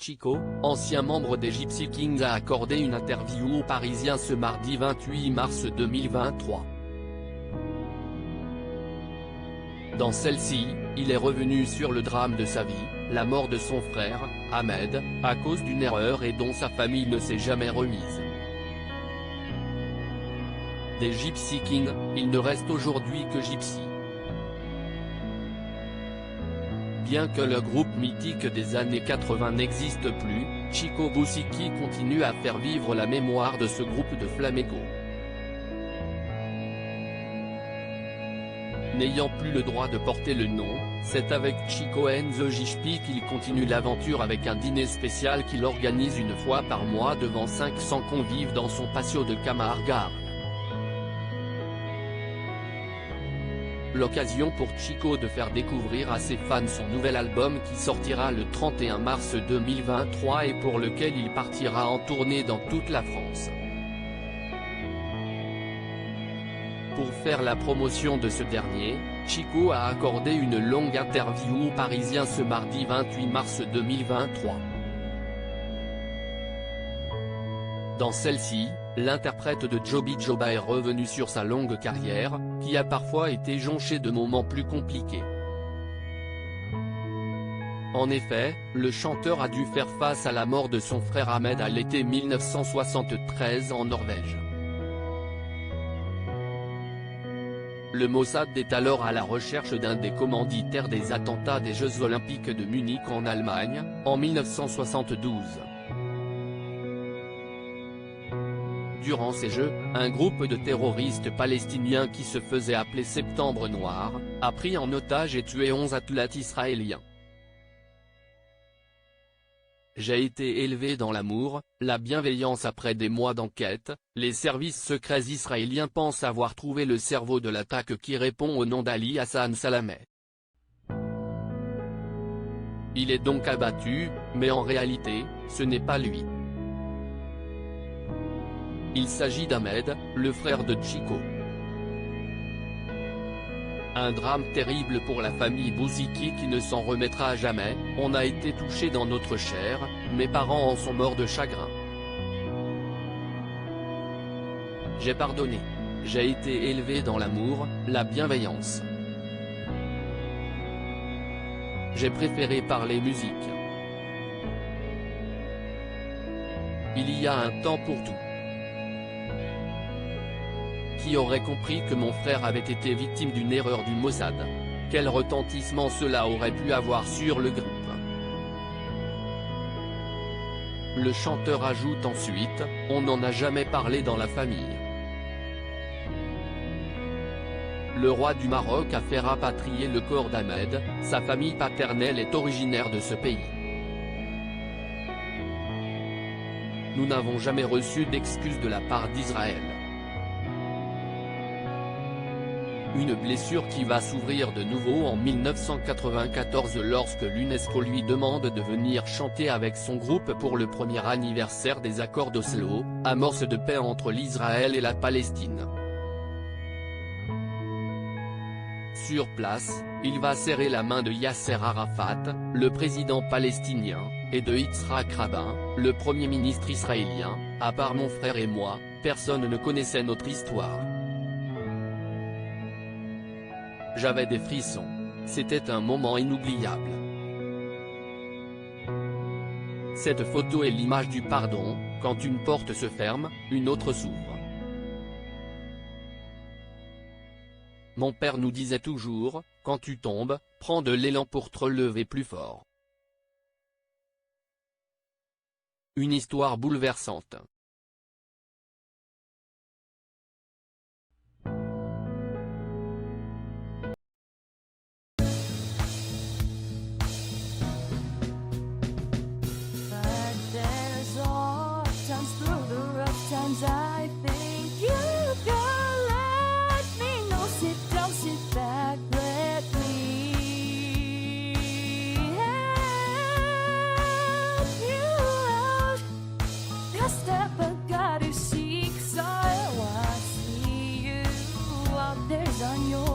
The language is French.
Chico, ancien membre des Gypsy Kings, a accordé une interview aux Parisiens ce mardi 28 mars 2023. Dans celle-ci, il est revenu sur le drame de sa vie, la mort de son frère, Ahmed, à cause d'une erreur et dont sa famille ne s'est jamais remise. Des Gypsy Kings, il ne reste aujourd'hui que Gypsy. Bien que le groupe mythique des années 80 n'existe plus, Chico Boussiki continue à faire vivre la mémoire de ce groupe de flamenco. N'ayant plus le droit de porter le nom, c'est avec Chico and the Gypsy qu'il continue l'aventure avec un dîner spécial qu'il organise une fois par mois devant 500 convives dans son patio de Camargue. L'occasion pour Chico de faire découvrir à ses fans son nouvel album qui sortira le 31 mars 2023 et pour lequel il partira en tournée dans toute la France. Pour faire la promotion de ce dernier, Chico a accordé une longue interview aux Parisiens ce mardi 28 mars 2023. Dans celle-ci, l'interprète de Joby Joba est revenu sur sa longue carrière, qui a parfois été jonchée de moments plus compliqués. En effet, le chanteur a dû faire face à la mort de son frère Ahmed à l'été 1973 en Norvège. Le Mossad est alors à la recherche d'un des commanditaires des attentats des Jeux Olympiques de Munich en Allemagne, en 1972. Durant ces Jeux, un groupe de terroristes palestiniens qui se faisait appeler Septembre Noir, a pris en otage et tué 11 athlètes israéliens. J'ai été élevé dans l'amour, la bienveillance. Après des mois d'enquête, les services secrets israéliens pensent avoir trouvé le cerveau de l'attaque qui répond au nom d'Ali Hassan Salameh. Il est donc abattu, mais en réalité, ce n'est pas lui. Il s'agit d'Ahmed, le frère de Chico. Un drame terrible pour la famille Boussiki qui ne s'en remettra jamais. On a été touchés dans notre chair, mes parents en sont morts de chagrin. J'ai pardonné. J'ai été élevé dans l'amour, la bienveillance. J'ai préféré parler musique. Il y a un temps pour tout. Qui aurait compris que mon frère avait été victime d'une erreur du Mossad? Quel retentissement cela aurait pu avoir sur le groupe? Le chanteur ajoute ensuite, on n'en a jamais parlé dans la famille. Le roi du Maroc a fait rapatrier le corps d'Ahmed, sa famille paternelle est originaire de ce pays. Nous n'avons jamais reçu d'excuses de la part d'Israël. Une blessure qui va s'ouvrir de nouveau en 1994 lorsque l'UNESCO lui demande de venir chanter avec son groupe pour le premier anniversaire des accords d'Oslo, amorce de paix entre l'Israël et la Palestine. Sur place, il va serrer la main de Yasser Arafat, le président palestinien, et de Yitzhak Rabin, le premier ministre israélien. À part mon frère et moi, personne ne connaissait notre histoire. J'avais des frissons. C'était un moment inoubliable. Cette photo est l'image du pardon, quand une porte se ferme, une autre s'ouvre. Mon père nous disait toujours, quand tu tombes, prends de l'élan pour te relever plus fort. Une histoire bouleversante. I think you can let me know. Sit down, sit back, let me help you out. The step I gotta seek, so I see you out there's on your